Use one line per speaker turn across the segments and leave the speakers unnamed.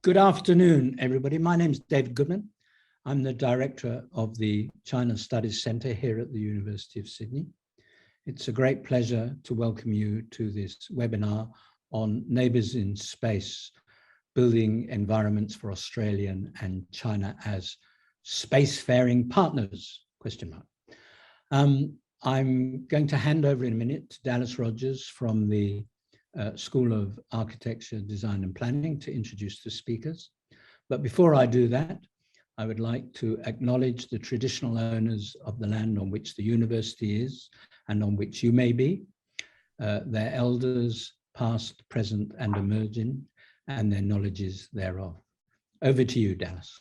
Good afternoon, everybody. My name is David Goodman. I'm the director of the China Studies Centre here at the University of Sydney. It's a great pleasure to welcome you to this webinar on Neighbours in Space, Building Environments for Australian and China as Spacefaring Partners, ? I'm going to hand over in a minute to Dallas Rogers from the School of Architecture, Design and Planning to introduce the speakers. But before I do that, I would like to acknowledge the traditional owners of the land on which the university is and on which you may be, their elders, past, present and emerging, and their knowledges thereof. Over to you, Dallas.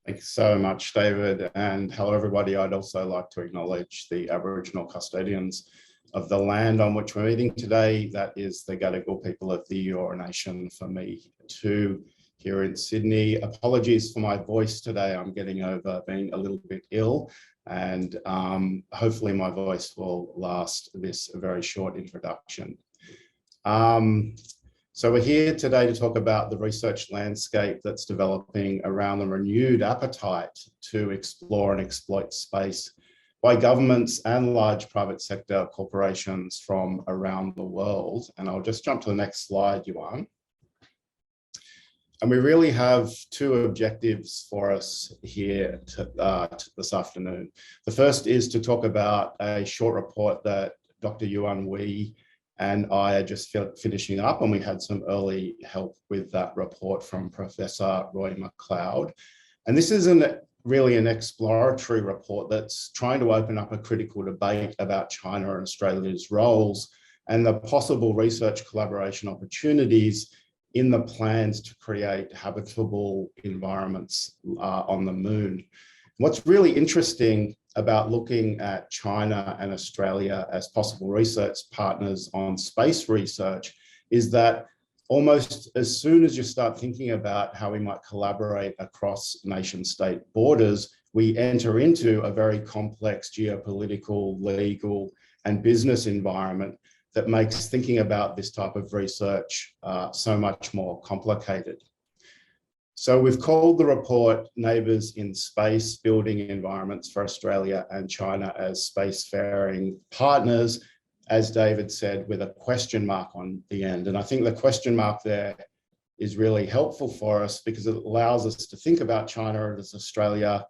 Thanks so much, David, and hello everybody. I'd also like to acknowledge the Aboriginal custodians of the land on which we're meeting today. That is the Gadigal people of the Eora Nation for me too here in Sydney. Apologies for my voice today. I'm getting over being a little bit ill, and hopefully my voice will last this very short introduction. So we're here today to talk about the research landscape that's developing around the renewed appetite to explore and exploit space by governments and large private sector corporations from around the world. And I'll just jump to the next slide, Yuan. And we really have two objectives for us here this afternoon. The first is to talk about a short report that Dr. Yuan Wei and I are just finishing up, and we had some early help with that report from Professor Roy McLeod. And this is really an exploratory report that's trying to open up a critical debate about China and Australia's roles and the possible research collaboration opportunities in the plans to create habitable environments on the moon. What's really interesting about looking at China and Australia as possible research partners on space research is that almost as soon as you start thinking about how we might collaborate across nation-state borders, we enter into a very complex geopolitical, legal, and business environment that makes thinking about this type of research so much more complicated. So we've called the report Neighbours in Space, Building Environments for Australia and China as Spacefaring Partners, as David said, with a question mark on the end. And I think the question mark there is really helpful for us because it allows us to think about China and Australia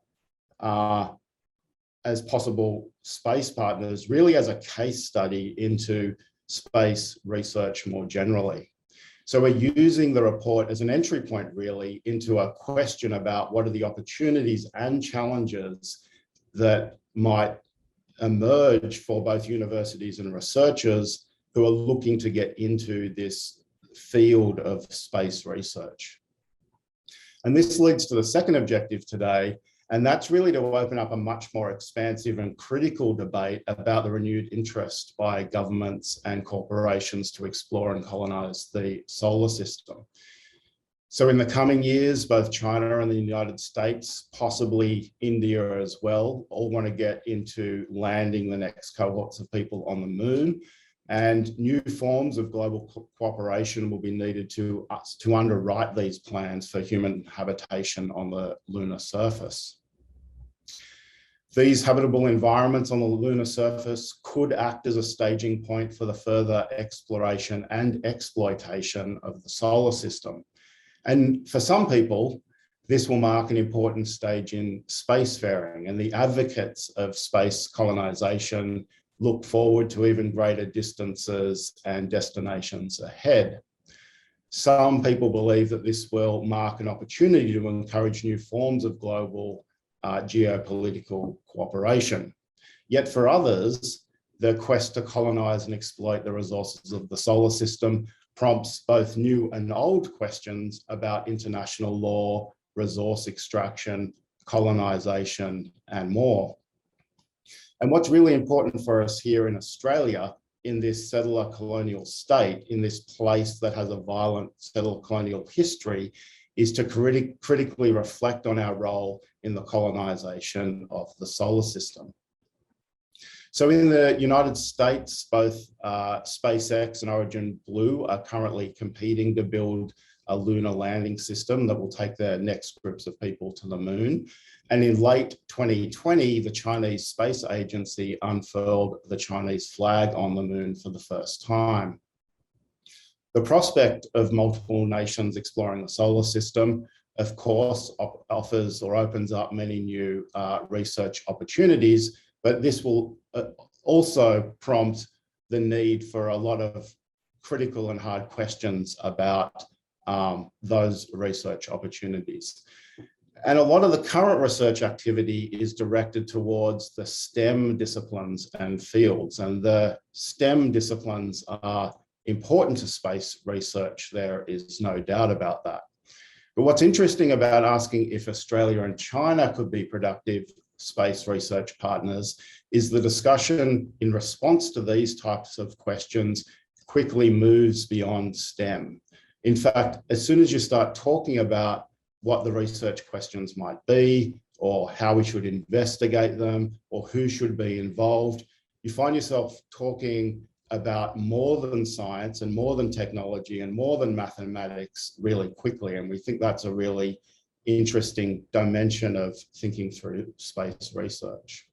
as possible space partners, really as a case study into space research more generally. So we're using the report as an entry point really into a question about what are the opportunities and challenges that might emerge for both universities and researchers who are looking to get into this field of space research. And this leads to the second objective today, and that's really to open up a much more expansive and critical debate about the renewed interest by governments and corporations to explore and colonize the solar system. So in the coming years, both China and the United States, possibly India as well, all want to get into landing the next cohorts of people on the moon, and new forms of global cooperation will be needed to underwrite these plans for human habitation on the lunar surface. These habitable environments on the lunar surface could act as a staging point for the further exploration and exploitation of the solar system. And for some people, this will mark an important stage in spacefaring, and the advocates of space colonisation look forward to even greater distances and destinations ahead. Some people believe that this will mark an opportunity to encourage new forms of global geopolitical cooperation. Yet for others, the quest to colonise and exploit the resources of the solar system prompts both new and old questions about international law, resource extraction, colonisation, and more. And what's really important for us here in Australia, in this settler colonial state, in this place that has a violent settler colonial history, is to critically reflect on our role in the colonisation of the solar system. So in the United States, both SpaceX and Origin are currently competing to build a lunar landing system that will take their next groups of people to the moon. And in late 2020, the Chinese Space Agency unfurled the Chinese flag on the moon for the first time. The prospect of multiple nations exploring the solar system, of course, offers or opens up many new research opportunities, but this will also prompt the need for a lot of critical and hard questions about those research opportunities. And a lot of the current research activity is directed towards the STEM disciplines and fields, and the STEM disciplines are important to space research. There is no doubt about that. But what's interesting about asking if Australia and China could be productive space research partners is the discussion in response to these types of questions quickly moves beyond STEM. In fact, as soon as you start talking about what the research questions might be, or how we should investigate them, or who should be involved, you find yourself talking about more than science and more than technology and more than mathematics really quickly. And we think that's a really interesting dimension of thinking through space research.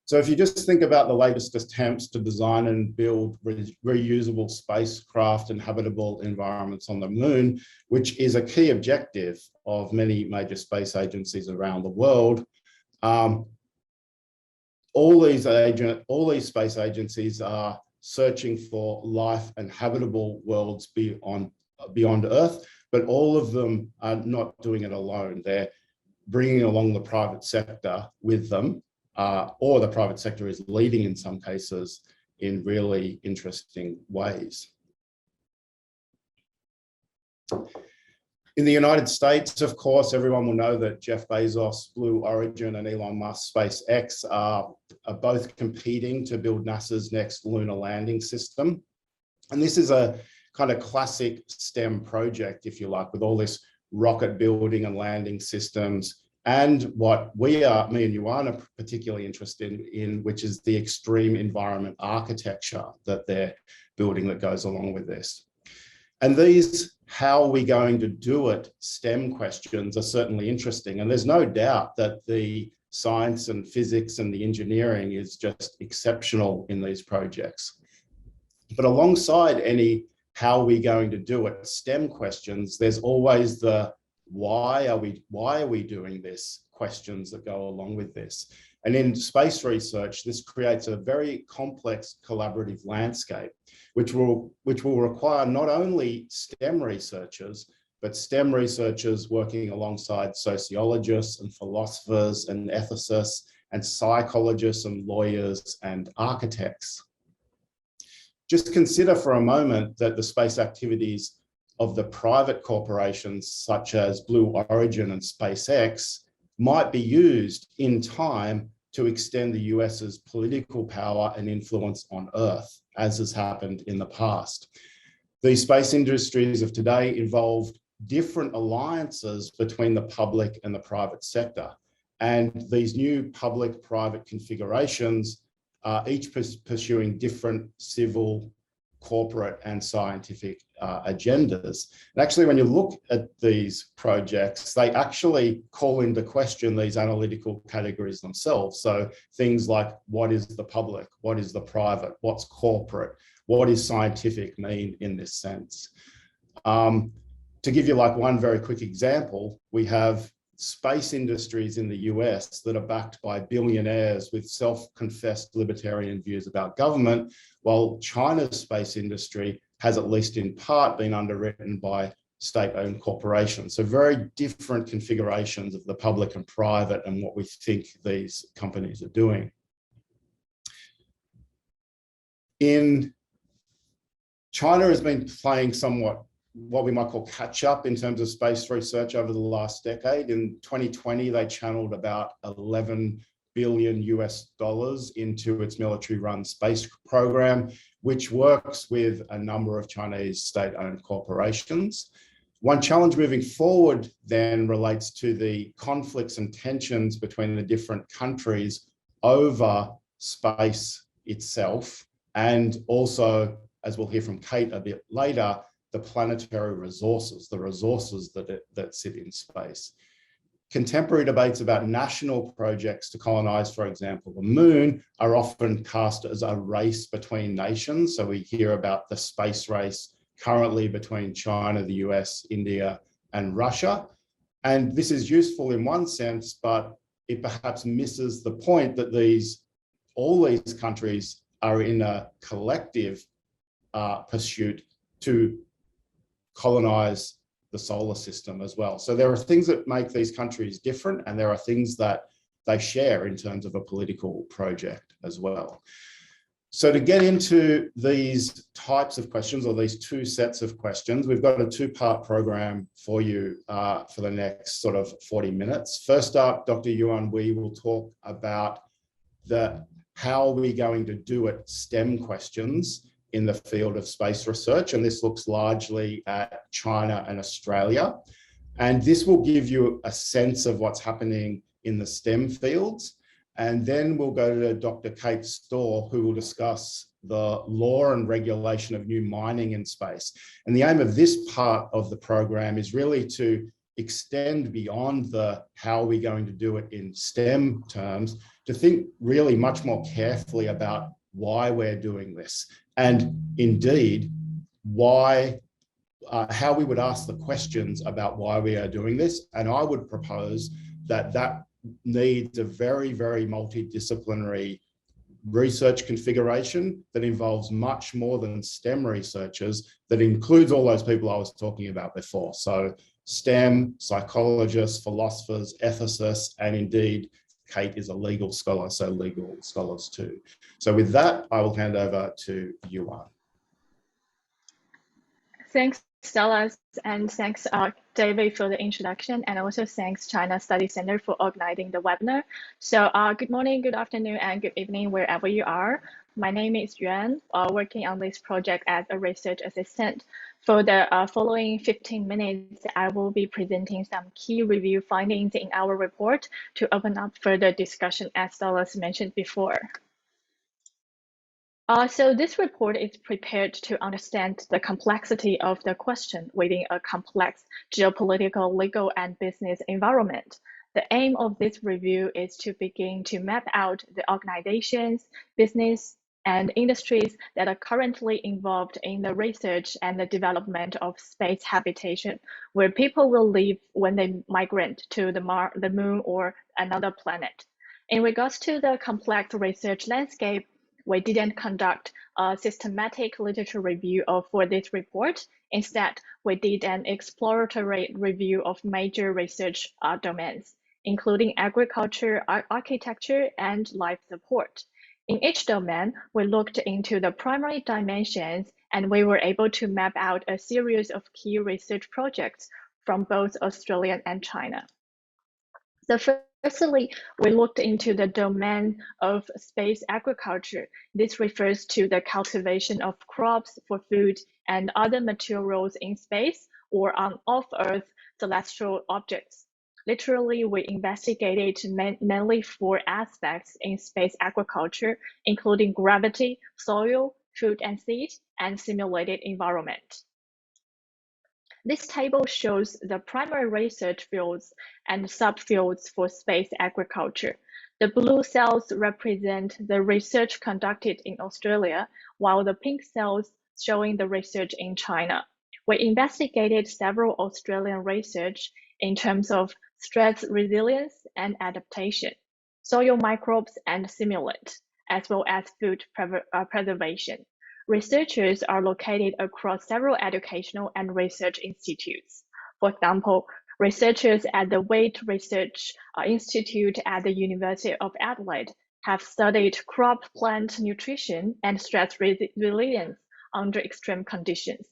So if you just think about the latest attempts to design and build reusable spacecraft and habitable environments on the moon, which is a key objective of many major space agencies around the world, all these space agencies are searching for life and habitable worlds beyond Earth, but all of them are not doing it alone. They're bringing along the private sector with them, or the private sector is leading in some cases in really interesting ways. In the United States, of course, everyone will know that Jeff Bezos, Blue Origin, and Elon Musk, SpaceX are both competing to build NASA's next lunar landing system. And this is a kind of classic STEM project, if you like, with all this rocket building and landing systems, and what me and Yuan are particularly interested in, which is the extreme environment architecture that they're building that goes along with this. And these how are we going to do it STEM questions are certainly interesting. And there's no doubt that the science and physics and the engineering is just exceptional in these projects. But alongside any how are we going to do it STEM questions, there's always the why are we doing this questions that go along with this. And in space research, this creates a very complex collaborative landscape, which will require not only STEM researchers, but STEM researchers working alongside sociologists and philosophers and ethicists and psychologists and lawyers and architects. Just consider for a moment that the space activities of the private corporations such as Blue Origin and SpaceX might be used in time to extend the US's political power and influence on Earth, as has happened in the past. The space industries of today involve different alliances between the public and the private sector. And these new public-private configurations are each pursuing different civil, corporate, and scientific agendas. And actually, when you look at these projects, they actually call into question these analytical categories themselves. So things like, what is the public? What is the private? What's corporate? What is scientific mean in this sense? To give you like one very quick example, we have space industries in the US that are backed by billionaires with self-confessed libertarian views about government, while China's space industry has, at least in part, been underwritten by state-owned corporations. So very different configurations of the public and private and what we think these companies are doing. China has been playing somewhat what we might call catch up in terms of space research over the last decade. In 2020, they channeled about $11 billion into its military-run space program, which works with a number of Chinese state-owned corporations. One challenge moving forward then relates to the conflicts and tensions between the different countries over space itself, and also, as we'll hear from Kate a bit later, the planetary resources, the resources that sit in space. Contemporary debates about national projects to colonize, for example, the moon, are often cast as a race between nations. So we hear about the space race currently between China, the US, India, and Russia. And this is useful in one sense, but it perhaps misses the point that all these countries are in a collective pursuit to colonize the solar system as well. So there are things that make these countries different, and there are things that they share in terms of a political project as well. So to get into these types of questions, or these two sets of questions, we've got a two-part program for you for the next sort of 40 minutes. First up, Dr. Yuan Wei will talk about how are we going to do it STEM questions in the field of space research. And this looks largely at China and Australia. And this will give you a sense of what's happening in the STEM fields. And then we'll go to Dr. Kate Storr, who will discuss the law and regulation of new mining in space. And the aim of this part of the program is really to extend beyond the how are we going to do it in STEM terms, to think really much more carefully about why we're doing this. And indeed, how we would ask the questions about why we are doing this. And I would propose that needs a very, very multidisciplinary research configuration that involves much more than STEM researchers, that includes all those people I was talking about before. So STEM, psychologists, philosophers, ethicists, and indeed, Kate is a legal scholar, so legal scholars too. So with that, I will hand over to Yuan.
Thanks, Stella, and thanks, David, for the introduction, and also thanks China Study Center for organizing the webinar. So good morning, good afternoon, and good evening, wherever you are. My name is Yuan, working on this project as a research assistant. For the following 15 minutes, I will be presenting some key review findings in our report to open up further discussion, as Stella mentioned before. So this report is prepared to understand the complexity of the question within a complex geopolitical, legal, and business environment. The aim of this review is to begin to map out the organizations, business, and industries that are currently involved in the research and the development of space habitation, where people will live when they migrate to the moon or another planet. In regards to the complex research landscape, we didn't conduct a systematic literature review for this report. Instead, we did an exploratory review of major research domains, including agriculture, architecture, and life support. In each domain, we looked into the primary dimensions, and we were able to map out a series of key research projects from both Australia and China. So firstly, we looked into the domain of space agriculture. This refers to the cultivation of crops for food and other materials in space or on off-Earth celestial objects. Literally, we investigated mainly 4 aspects in space agriculture, including gravity, soil, food and seed, and simulated environment. This table shows the primary research fields and subfields for space agriculture. The blue cells represent the research conducted in Australia, while the pink cells showing the research in China. We investigated several Australian research in terms of stress resilience and adaptation, soil microbes and simulant, as well as food preservation. Researchers are located across several educational and research institutes. For example, researchers at the Wade Research Institute at the University of Adelaide have studied crop plant nutrition and stress resilience under extreme conditions.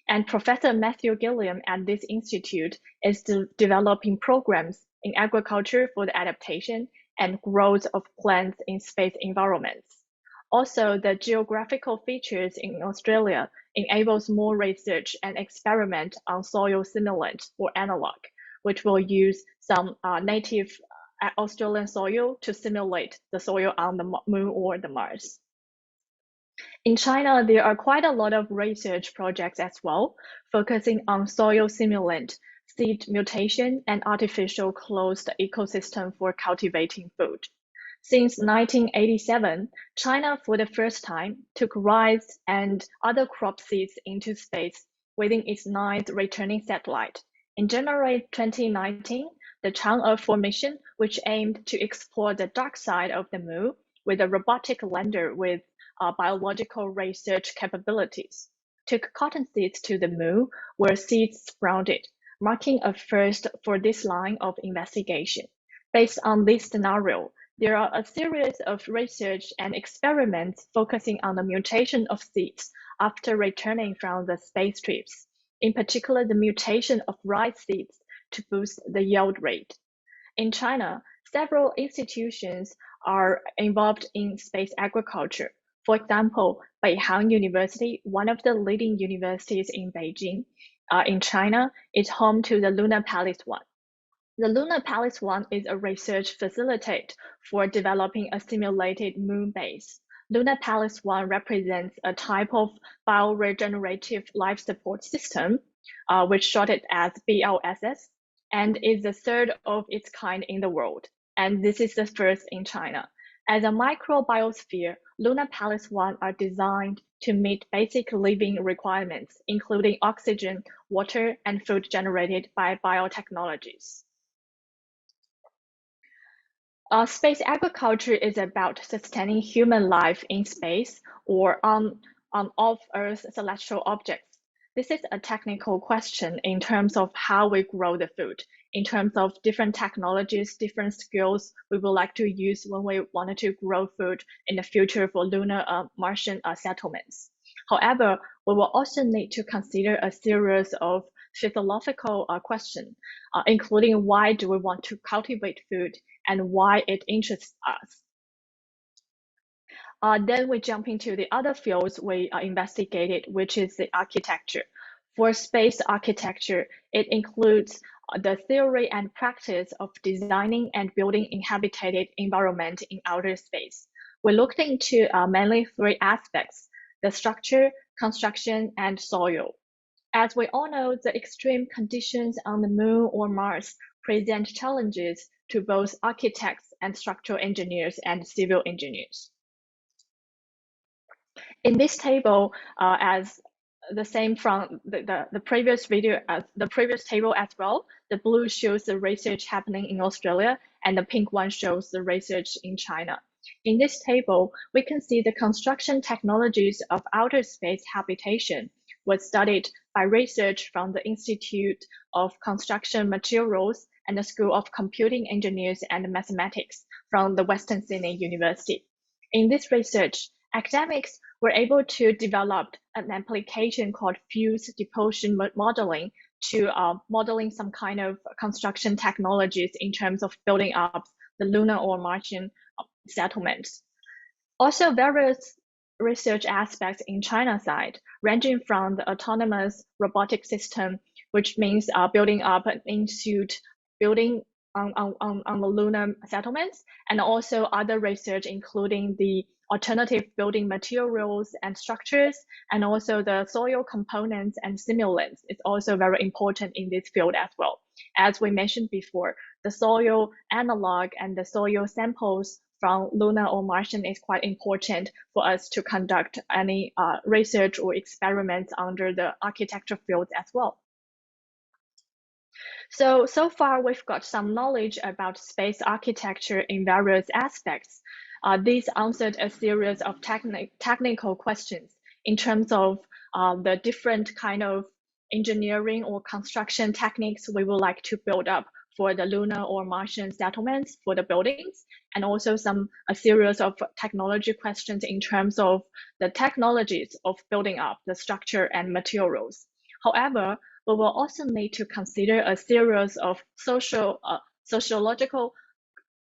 And Professor Matthew Gilliam at this institute is developing programs in agriculture for the adaptation and growth of plants in space environments. Also, the geographical features in Australia enables more research and experiment on soil simulant or analog, which will use some native Australian soil to simulate the soil on the moon or the Mars. In China, there are quite a lot of research projects as well, focusing on soil simulant, seed mutation, and artificial closed ecosystem for cultivating food. Since 1987, China for the first time took rice and other crop seeds into space within its 9th returning satellite. In January 2019, the Chang'e formation, which aimed to explore the dark side of the moon with a robotic lander with biological research capabilities, took cotton seeds to the moon where seeds sprouted, marking a first for this line of investigation. Based on this scenario, there are a series of research and experiments focusing on the mutation of seeds after returning from the space trips, in particular the mutation of rice seeds to boost the yield rate. In China, several institutions are involved in space agriculture. For example, Beihang University, one of the leading universities in Beijing, in China, is home to the Lunar Palace 1. The Lunar Palace 1 is a research facility for developing a simulated moon base. Lunar Palace 1 represents a type of bioregenerative life support system, which shorted as BLSS, and is the third of its kind in the world. And this is the first in China. As a microbiosphere, Lunar Palace 1 are designed to meet basic living requirements, including oxygen, water, and food generated by biotechnologies. Space agriculture is about sustaining human life in space or on off-Earth celestial objects. This is a technical question in terms of how we grow the food, in terms of different technologies, different skills we would like to use when we wanted to grow food in the future for lunar Martian settlements. However, we will also need to consider a series of philosophical questions, including why do we want to cultivate food and why it interests us. Then we jump into the other fields we investigated, which is the architecture. For space architecture, it includes the theory and practice of designing and building inhabited environment in outer space. We looked into mainly 3 aspects: the structure, construction, and soil. As we all know, the extreme conditions on the moon or Mars present challenges to both architects and structural engineers and civil engineers. In this table, as the same from the previous video, the previous table as well, the blue shows the research happening in Australia and the pink one shows the research in China. In this table, we can see the construction technologies of outer space habitation was studied by research from the Institute of Construction Materials and the School of Computing Engineers and Mathematics from the Western Sydney University. In this research, academics were able to develop an application called fuse deposition modeling to modeling some kind of construction technologies in terms of building up the lunar or Martian settlements. Also, various research aspects in China side, ranging from the autonomous robotic system, which means building up an in-suit building on the lunar settlements, and also other research including the alternative building materials and structures, and also the soil components and simulants is also very important in this field as well. As we mentioned before, the soil analog and the soil samples from lunar or Martian is quite important for us to conduct any research or experiments under the architecture fields as well. So far we've got some knowledge about space architecture in various aspects. These answered a series of technical questions in terms of the different kind of engineering or construction techniques we would like to build up for the lunar or Martian settlements for the buildings, and also a series of technology questions in terms of the technologies of building up the structure and materials. However, we will also need to consider a series of sociological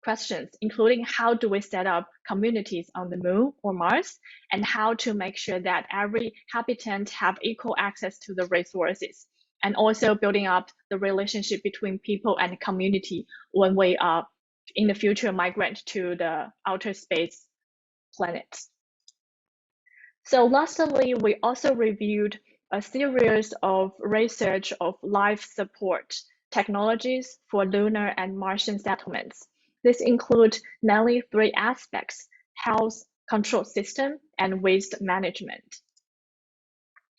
questions, including how do we set up communities on the moon or Mars, and how to make sure that every habitant have equal access to the resources, and also building up the relationship between people and community when we in the future migrate to the outer space planets. So lastly, we also reviewed a series of research of life support technologies for lunar and Martian settlements. This includes mainly three aspects: health, control system, and waste management.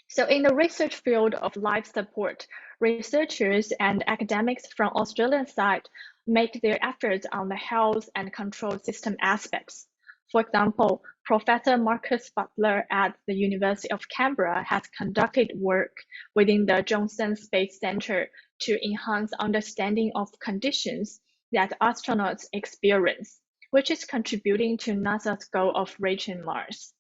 So in the research field of life support, researchers and academics from Australian side make their efforts on the health and control system aspects. For example, Professor Marcus Butler at the University of Canberra has conducted work within the Johnson Space Centre to enhance understanding of conditions that astronauts experience, which is contributing to NASA's goal of reaching Mars.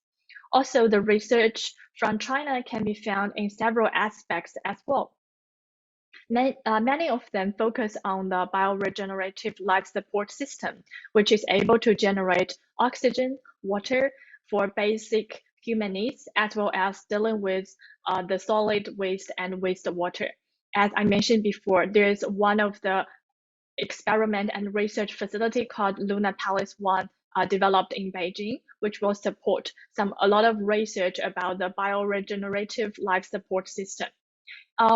Also, the research from China can be found in several aspects as well. Many of them focus on the bioregenerative life support system, which is able to generate oxygen, water for basic human needs, as well as dealing with the solid waste and wastewater. As I mentioned before, there's one of the experiment and research facility called Lunar Palace 1 developed in Beijing, which will support a lot of research about the bioregenerative life support system.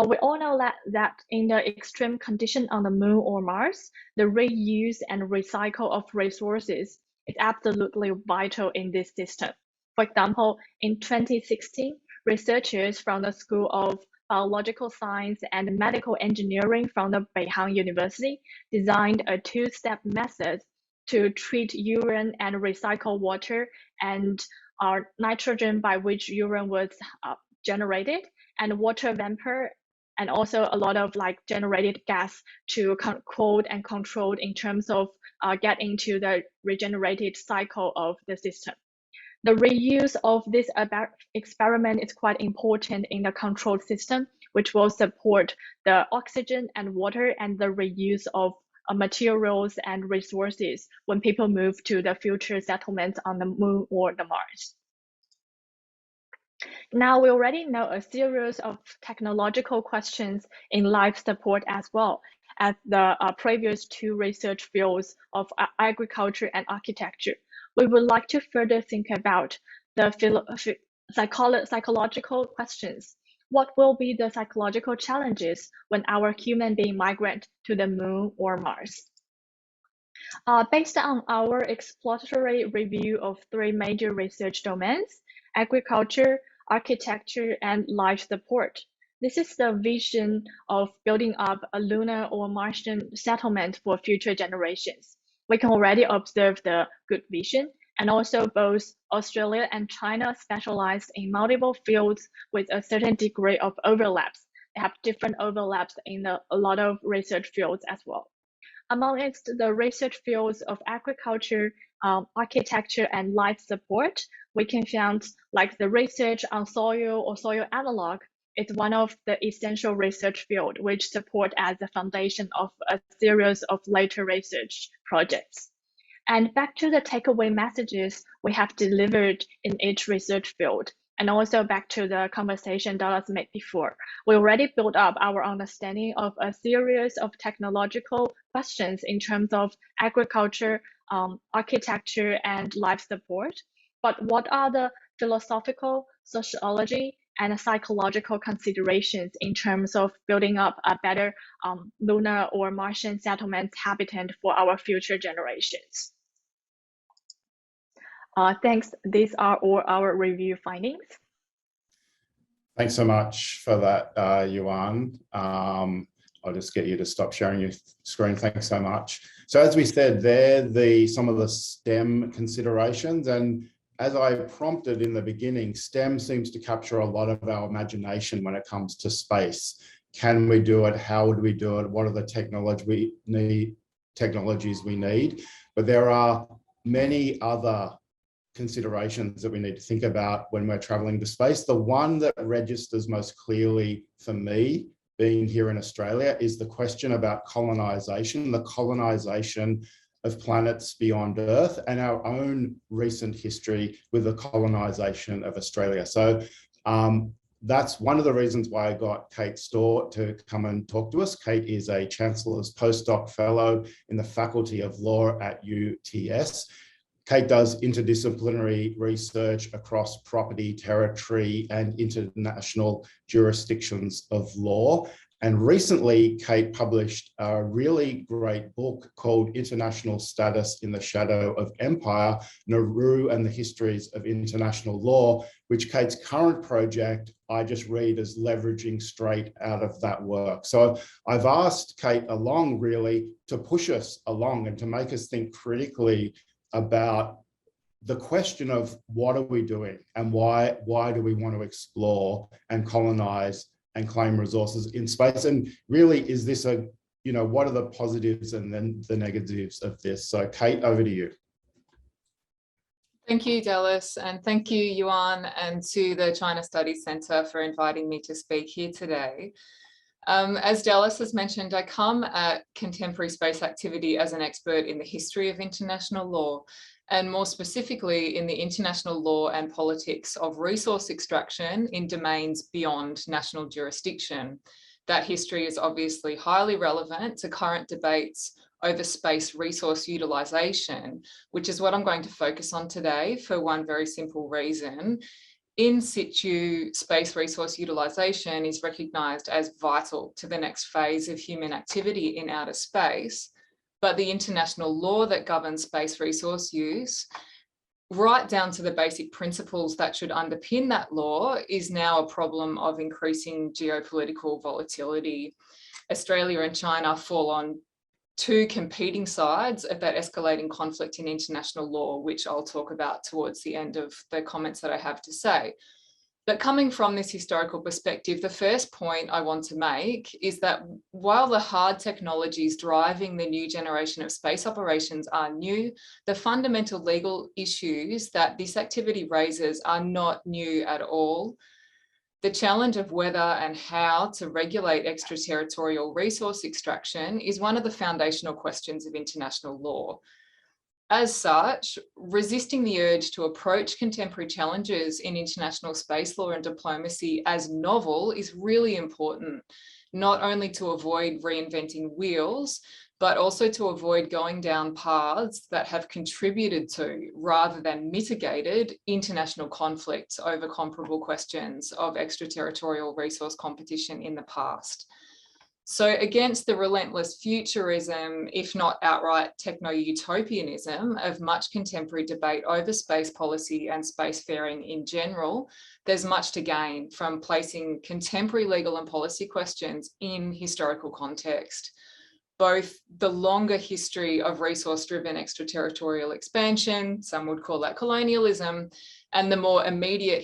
We all know that in the extreme condition on the Moon or Mars, the reuse and recycle of resources is absolutely vital in this system. For example, in 2016, researchers from the School of Biological Science and Medical Engineering from the Beihang University designed a two-step method to treat urine and recycle water and nitrogen by which urine was generated, and water vapor, and also a lot of generated gas to cooled and controlled in terms of get into the regenerated cycle of the system. The reuse of this experiment is quite important in the control system, which will support the oxygen and water and the reuse of materials and resources when people move to the future settlements on the Moon or the Mars. Now, we already know a series of technological questions in life support as well as the previous two research fields of agriculture and architecture. We would like to further think about the psychological questions. What will be the psychological challenges when our human being migrate to the Moon or Mars? Based on our exploratory review of three major research domains: agriculture, architecture, and life support, this is the vision of building up a lunar or Martian settlement for future generations. We can already observe the good vision, and also both Australia and China specialized in multiple fields with a certain degree of overlaps. They have different overlaps in a lot of research fields as well. Amongst the research fields of agriculture, architecture, and life support, we can find the research on soil or soil analog is one of the essential research field which support as the foundation of a series of later research projects. And back to the takeaway messages we have delivered in each research field, and also back to the conversation Dallas made before. We already built up our understanding of a series of technological questions in terms of agriculture, architecture, and life support. But what are the philosophical, sociology, and psychological considerations in terms of building up a better lunar or Martian settlement habitat for our future generations? Thanks. These are all our review findings.
Thanks so much for that, Yuan. I'll just get you to stop sharing your screen. Thanks so much. So as we said, they're some of the STEM considerations. And as I prompted in the beginning, STEM seems to capture a lot of our imagination when it comes to space. Can we do it? How would we do it? What are the technologies we need? But there are many other considerations that we need to think about when we're traveling to space. The one that registers most clearly for me, being here in Australia, is the question about colonisation, the colonisation of planets beyond Earth, and our own recent history with the colonisation of Australia. So that's one of the reasons why I got Kate Storr to come and talk to us. Kate is a Chancellor's Postdoc Fellow in the Faculty of Law at UTS. Kate does interdisciplinary research across property, territory, and international jurisdictions of law. And recently, Kate published a really great book called International Status in the Shadow of Empire, Nauru and the Histories of International Law, which Kate's current project, I just read as leveraging straight out of that work. So I've asked Kate along really to push us along and to make us think critically about the question of what are we doing and why do we want to explore and colonize and claim resources in space? And really, is this what are the positives and then the negatives of this? So Kate, over to you.
Thank you, Dallas, and thank you, Yuan, and to the China Studies Centre for inviting me to speak here today. As Dallas has mentioned, I come at contemporary space activity as an expert in the history of international law, and more specifically in the international law and politics of resource extraction in domains beyond national jurisdiction. That history is obviously highly relevant to current debates over space resource utilisation, which is what I'm going to focus on today for one very simple reason. In situ space resource utilisation is recognised as vital to the next phase of human activity in outer space. But the international law that governs space resource use, right down to the basic principles that should underpin that law, is now a problem of increasing geopolitical volatility. Australia and China fall on two competing sides of that escalating conflict in international law, which I'll talk about towards the end of the comments that I have to say. But coming from this historical perspective, the first point I want to make is that while the hard technologies driving the new generation of space operations are new, the fundamental legal issues that this activity raises are not new at all. The challenge of whether and how to regulate extraterritorial resource extraction is one of the foundational questions of international law. As such, resisting the urge to approach contemporary challenges in international space law and diplomacy as novel is really important, not only to avoid reinventing wheels, but also to avoid going down paths that have contributed to, rather than mitigated, international conflicts over comparable questions of extraterritorial resource competition in the past. So against the relentless futurism, if not outright techno-utopianism of much contemporary debate over space policy and spacefaring in general, there's much to gain from placing contemporary legal and policy questions in historical context. Both the longer history of resource-driven extraterritorial expansion, some would call that colonialism, and the more immediate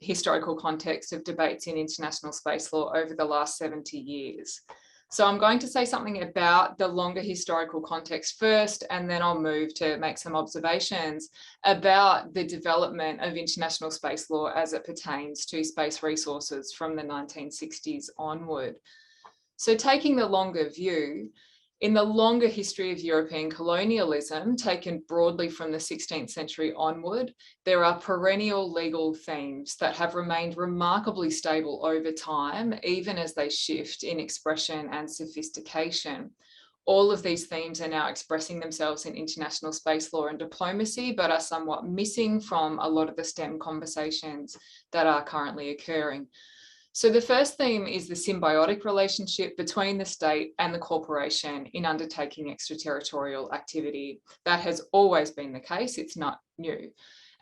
historical context of debates in international space law over the last 70 years. So I'm going to say something about the longer historical context first, and then I'll move to make some observations about the development of international space law as it pertains to space resources from the 1960s onward. So taking the longer view, in the longer history of European colonialism, taken broadly from the 16th century onward, there are perennial legal themes that have remained remarkably stable over time, even as they shift in expression and sophistication. All of these themes are now expressing themselves in international space law and diplomacy, but are somewhat missing from a lot of the STEM conversations that are currently occurring. So the first theme is the symbiotic relationship between the state and the corporation in undertaking extraterritorial activity. That has always been the case, it's not new.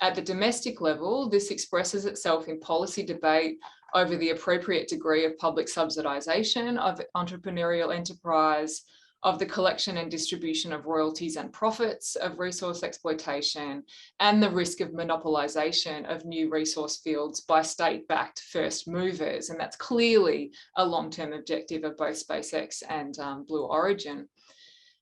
At the domestic level, this expresses itself in policy debate over the appropriate degree of public subsidisation of entrepreneurial enterprise, of the collection and distribution of royalties and profits of resource exploitation, and the risk of monopolisation of new resource fields by state-backed first movers. And that's clearly a long-term objective of both SpaceX and Blue Origin.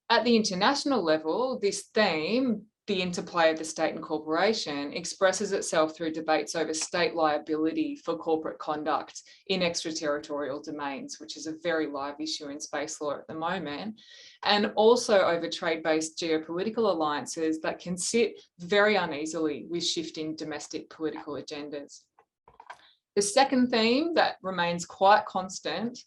At the international level, this theme, the interplay of the state and corporation, expresses itself through debates over state liability for corporate conduct in extraterritorial domains, which is a very live issue in space law at the moment, and also over trade-based geopolitical alliances that can sit very uneasily with shifting domestic political agendas. The second theme that remains quite constant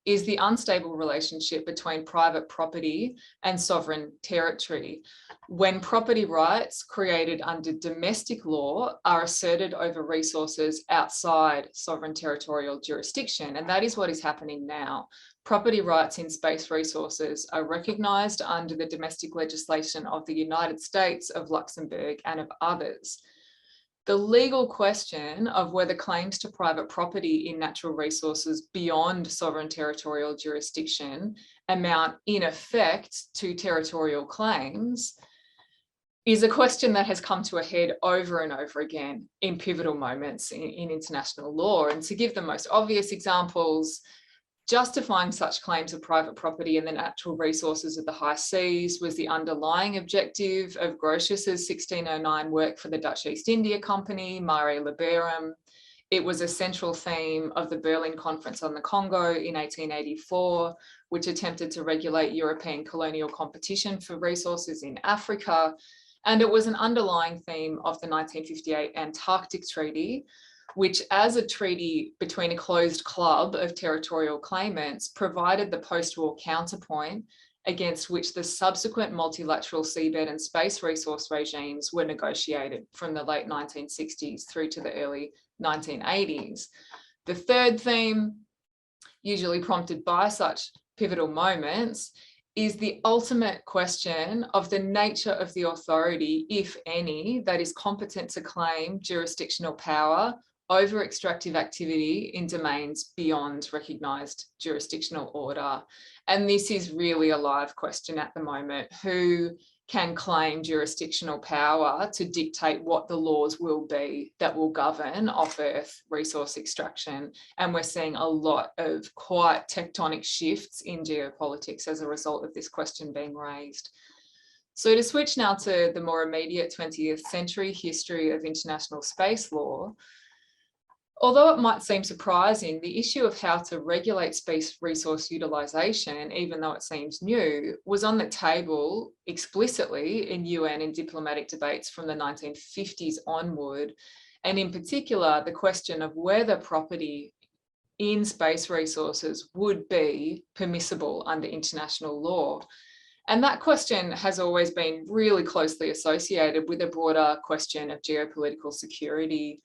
is the unstable relationship between private property and sovereign territory, when property rights created under domestic law are asserted over resources outside sovereign territorial jurisdiction. And that is what is happening now. Property rights in space resources are recognised under the domestic legislation of the United States, of Luxembourg, and of others. The legal question of whether claims to private property in natural resources beyond sovereign territorial jurisdiction amount in effect to territorial claims is a question that has come to a head over and over again in pivotal moments in international law. And to give the most obvious examples, justifying such claims of private property in the natural resources of the high seas was the underlying objective of Grotius's 1609 work for the Dutch East India Company, Mare Liberum. It was a central theme of the Berlin Conference on the Congo in 1884, which attempted to regulate European colonial competition for resources in Africa. And it was an underlying theme of the 1958 Antarctic Treaty, which, as a treaty between a closed club of territorial claimants, provided the post-war counterpoint against which the subsequent multilateral seabed and space resource regimes were negotiated from the late 1960s through to the early 1980s. The third theme, usually prompted by such pivotal moments, is the ultimate question of the nature of the authority, if any, that is competent to claim jurisdictional power over extractive activity in domains beyond recognised jurisdictional order. And this is really a live question at the moment. Who can claim jurisdictional power to dictate what the laws will be that will govern off-Earth resource extraction? And we're seeing a lot of quite tectonic shifts in geopolitics as a result of this question being raised. So to switch now to the more immediate 20th century history of international space law, although it might seem surprising, the issue of how to regulate space resource utilisation, even though it seems new, was on the table explicitly in UN and diplomatic debates from the 1950s onward. And in particular, the question of whether property in space resources would be permissible under international law. And that question has always been really closely associated with a broader question of geopolitical security.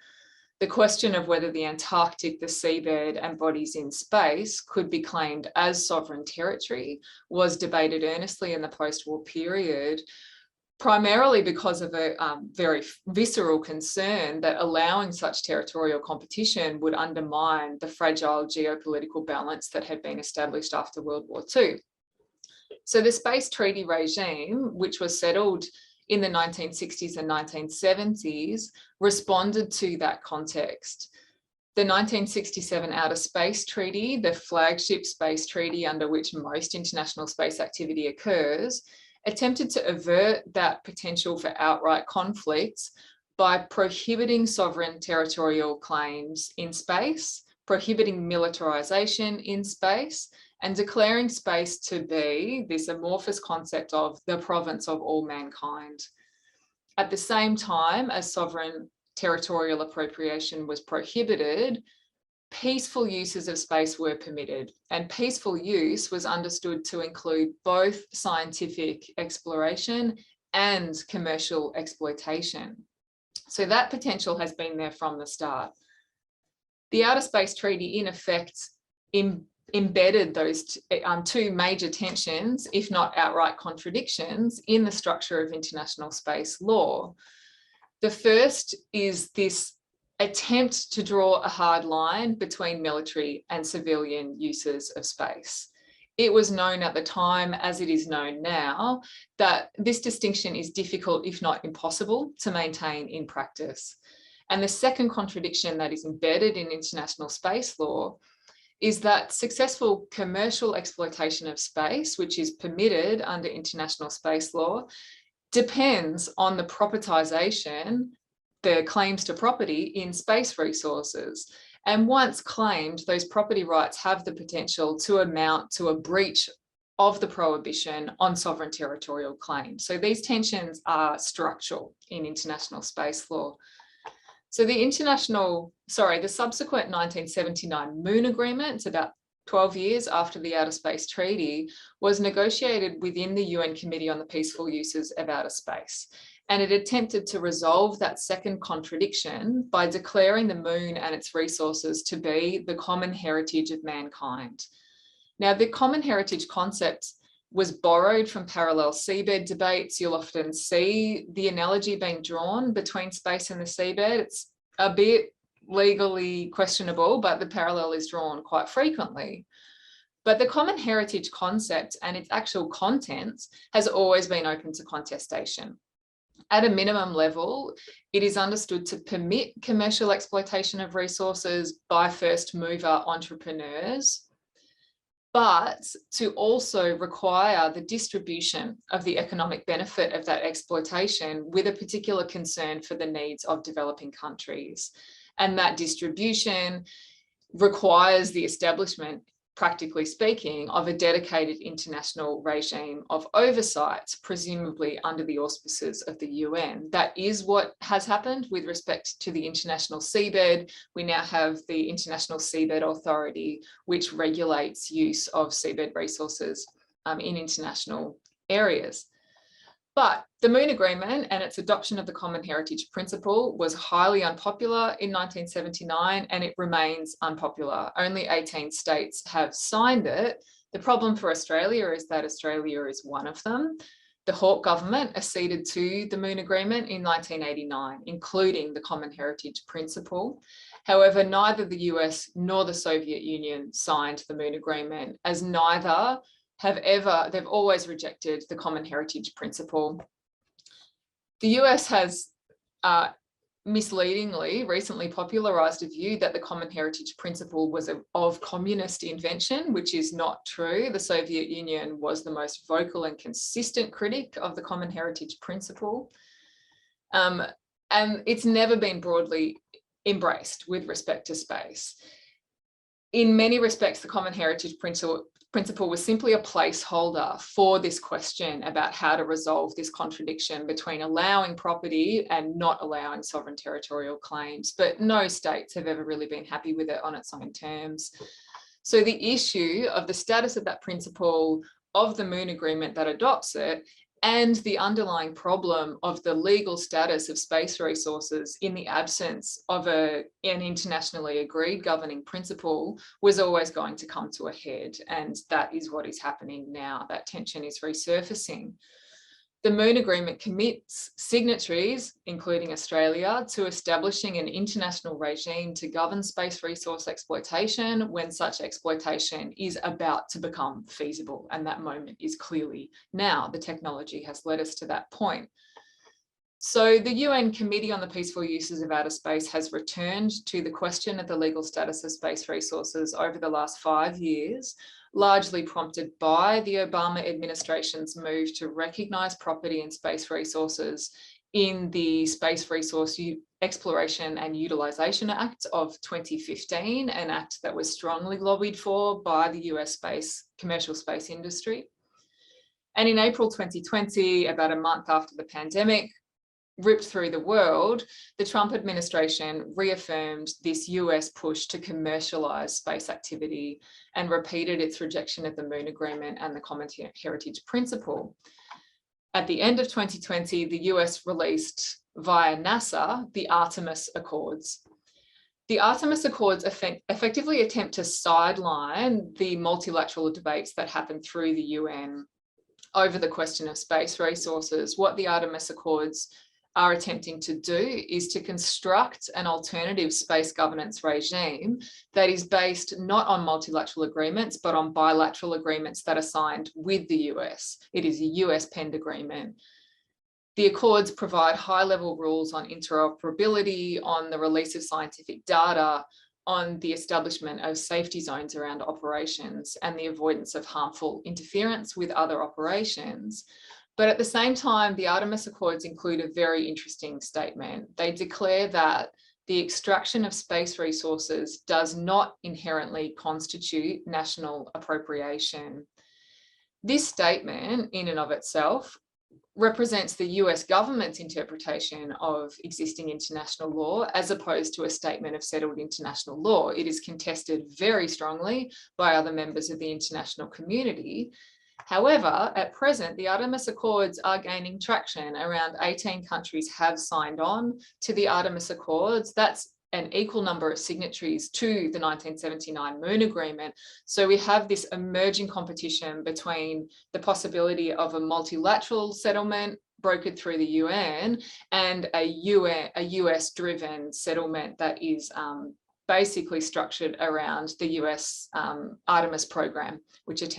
The question of whether the Antarctic, the seabed, and bodies in space could be claimed as sovereign territory was debated earnestly in the post-war period, primarily because of a very visceral concern that allowing such territorial competition would undermine the fragile geopolitical balance that had been established after World War II. So the space treaty regime, which was settled in the 1960s and 1970s, responded to that context. The 1967 Outer Space Treaty, the flagship space treaty under which most international space activity occurs, attempted to avert that potential for outright conflicts by prohibiting sovereign territorial claims in space, prohibiting militarization in space, and declaring space to be this amorphous concept of the province of all mankind. At the same time as sovereign territorial appropriation was prohibited, peaceful uses of space were permitted, and peaceful use was understood to include both scientific exploration and commercial exploitation. So that potential has been there from the start. The Outer Space Treaty, in effect, embedded those two major tensions, if not outright contradictions, in the structure of international space law. The first is this attempt to draw a hard line between military and civilian uses of space. It was known at the time, as it is known now, that this distinction is difficult, if not impossible, to maintain in practice. And the second contradiction that is embedded in international space law is that successful commercial exploitation of space, which is permitted under international space law, depends on the propertization, the claims to property in space resources. And once claimed, those property rights have the potential to amount to a breach of the prohibition on sovereign territorial claims. So these tensions are structural in international space law. So the subsequent 1979 Moon Agreement, it's about 12 years after the Outer Space Treaty, was negotiated within the UN Committee on the Peaceful Uses of Outer Space. And it attempted to resolve that second contradiction by declaring the moon and its resources to be the common heritage of mankind. Now, the common heritage concept was borrowed from parallel seabed debates. You'll often see the analogy being drawn between space and the seabed. It's a bit legally questionable, but the parallel is drawn quite frequently. But the common heritage concept and its actual content has always been open to contestation. At a minimum level, it is understood to permit commercial exploitation of resources by first mover entrepreneurs, but to also require the distribution of the economic benefit of that exploitation with a particular concern for the needs of developing countries. And that distribution requires the establishment, practically speaking, of a dedicated international regime of oversight, presumably under the auspices of the UN. That is what has happened with respect to the international seabed. We now have the International Seabed Authority, which regulates use of seabed resources in international areas. But the Moon Agreement and its adoption of the Common Heritage Principle was highly unpopular in 1979, and it remains unpopular. Only 18 states have signed it. The problem for Australia is that Australia is one of them. The Hawke government acceded to the Moon Agreement in 1989, including the Common Heritage Principle. However, neither the US nor the Soviet Union signed the Moon Agreement, as neither they've always rejected the Common Heritage Principle. The US has misleadingly recently popularized a view that the Common Heritage Principle was of communist invention, which is not true. The Soviet Union was the most vocal and consistent critic of the Common Heritage Principle. And it's never been broadly embraced with respect to space. In many respects, the Common Heritage Principle was simply a placeholder for this question about how to resolve this contradiction between allowing property and not allowing sovereign territorial claims. But no states have ever really been happy with it on its own terms. So the issue of the status of that principle, of the Moon Agreement that adopts it, and the underlying problem of the legal status of space resources in the absence of an internationally agreed governing principle was always going to come to a head. And that is what is happening now. That tension is resurfacing. The Moon Agreement commits signatories, including Australia, to establishing an international regime to govern space resource exploitation when such exploitation is about to become feasible. And that moment is clearly now. The technology has led us to that point. So the UN Committee on the Peaceful Uses of Outer Space has returned to the question of the legal status of space resources over the last 5 years, largely prompted by the Obama administration's move to recognise property and space resources in the Space Resource Exploration and Utilisation Act of 2015, an act that was strongly lobbied for by the US commercial space industry. And in April 2020, about a month after the pandemic ripped through the world, the Trump administration reaffirmed this US push to commercialise space activity and repeated its rejection of the Moon Agreement and the Common Heritage Principle. At the end of 2020, the US released via NASA the Artemis Accords. The Artemis Accords effectively attempt to sideline the multilateral debates that happen through the UN over the question of space resources. What the Artemis Accords are attempting to do is to construct an alternative space governance regime that is based not on multilateral agreements, but on bilateral agreements that are signed with the US. It is a US-penned agreement. The Accords provide high-level rules on interoperability, on the release of scientific data, on the establishment of safety zones around operations, and the avoidance of harmful interference with other operations. But at the same time, the Artemis Accords include a very interesting statement. They declare that the extraction of space resources does not inherently constitute national appropriation. This statement, in and of itself, represents the US government's interpretation of existing international law as opposed to a statement of settled international law. It is contested very strongly by other members of the international community. However, at present, the Artemis Accords are gaining traction. Around 18 countries have signed on to the Artemis Accords. That's an equal number of signatories to the 1979 Moon Agreement. So we have this emerging competition between the possibility of a multilateral settlement brokered through the UN and a US-driven settlement that is basically structured around the US Artemis program, which is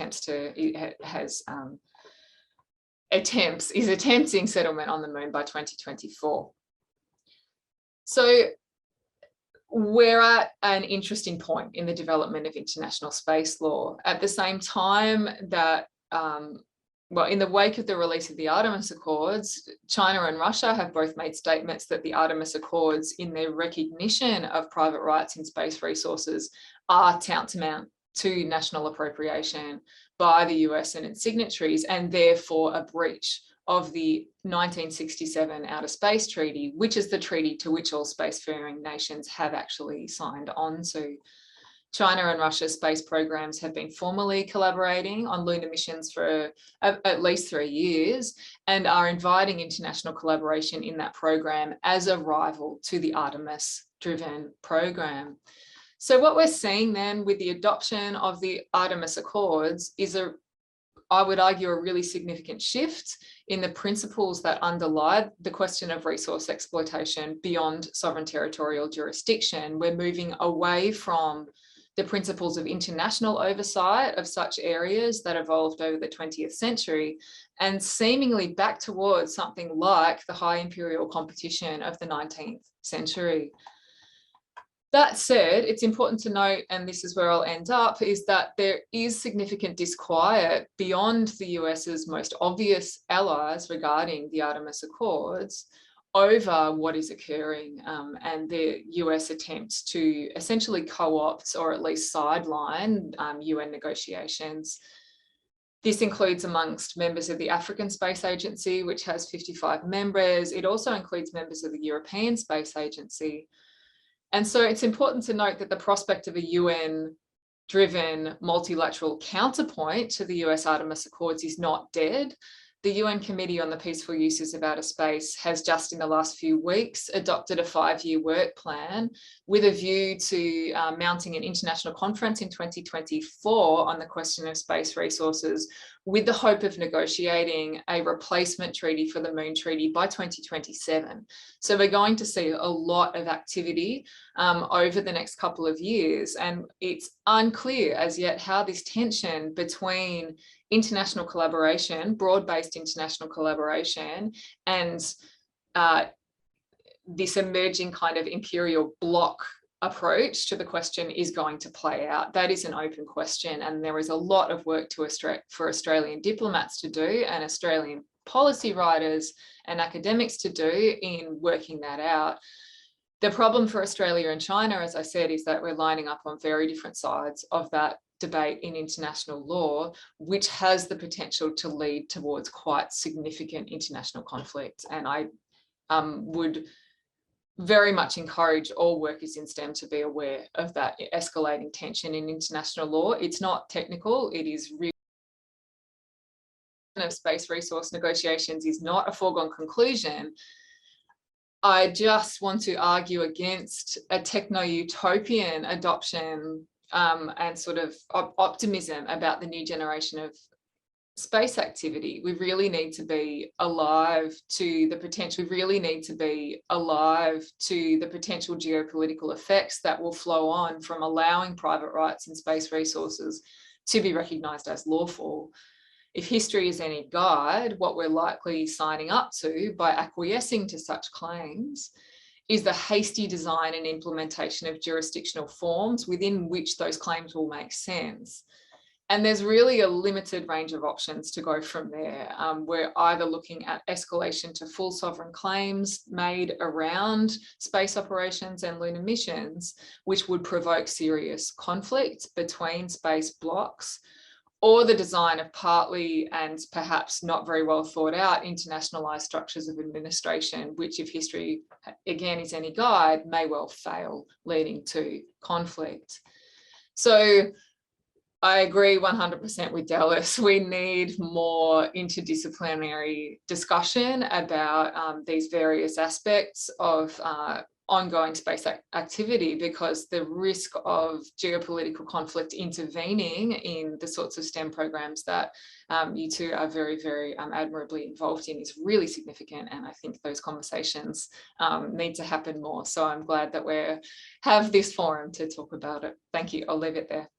attempting settlement on the moon by 2024. So we're at an interesting point in the development of international space law. At the same time that, well, in the wake of the release of the Artemis Accords, China and Russia have both made statements that the Artemis Accords, in their recognition of private rights in space resources, are tantamount to national appropriation by the US and its signatories, and therefore a breach of the 1967 Outer Space Treaty, which is the treaty to which all spacefaring nations have actually signed on to. China and Russia's space programs have been formally collaborating on lunar missions for at least 3 years and are inviting international collaboration in that program as a rival to the Artemis-driven program. So what we're seeing then with the adoption of the Artemis Accords is I would argue, a really significant shift in the principles that underlie the question of resource exploitation beyond sovereign territorial jurisdiction. We're moving away from the principles of international oversight of such areas that evolved over the 20th century and seemingly back towards something like the high imperial competition of the 19th century. That said, it's important to note, and this is where I'll end up, is that there is significant disquiet beyond the US's most obvious allies regarding the Artemis Accords over what is occurring and the US attempts to essentially co-opt or at least sideline UN negotiations. This includes amongst members of the African Space Agency, which has 55 members. It also includes members of the European Space Agency. And so it's important to note that the prospect of a UN-driven multilateral counterpoint to the US Artemis Accords is not dead. The UN Committee on the Peaceful Uses of Outer Space has just in the last few weeks adopted a 5-year work plan with a view to mounting an international conference in 2024 on the question of space resources, with the hope of negotiating a replacement treaty for the Moon Treaty by 2027. So we're going to see a lot of activity over the next couple of years, and it's unclear as yet how this tension between international collaboration, broad-based international collaboration, and this emerging kind of imperial bloc approach to the question is going to play out. That is an open question, and there is a lot of work for Australian diplomats to do and Australian policy writers and academics to do in working that out. The problem for Australia and China, as I said, is that we're lining up on very different sides of that debate in international law, which has the potential to lead towards quite significant international conflict. And I would very much encourage all workers in STEM to be aware of that escalating tension in international law. It's not technical, it is real. Of space resource negotiations is not a foregone conclusion. I just want to argue against a techno-utopian adoption and sort of optimism about the new generation of space activity. We really need to be alive to the potential. We really need to be alive to the potential geopolitical effects that will flow on from allowing private rights in space resources to be recognised as lawful. If history is any guide, what we're likely signing up to by acquiescing to such claims is the hasty design and implementation of jurisdictional forms within which those claims will make sense. And there's really a limited range of options to go from there. We're either looking at escalation to full sovereign claims made around space operations and lunar missions, which would provoke serious conflict between space blocs, or the design of partly and perhaps not very well thought out internationalized structures of administration, which, if history again is any guide, may well fail, leading to conflict. So I agree 100% with Dallas. We need more interdisciplinary discussion about these various aspects of ongoing space activity, because the risk of geopolitical conflict intervening in the sorts of STEM programs that you two are very, very admirably involved in is really significant. And I think those conversations need to happen more. So I'm glad that we have this forum to talk about it. Thank you. I'll leave it there.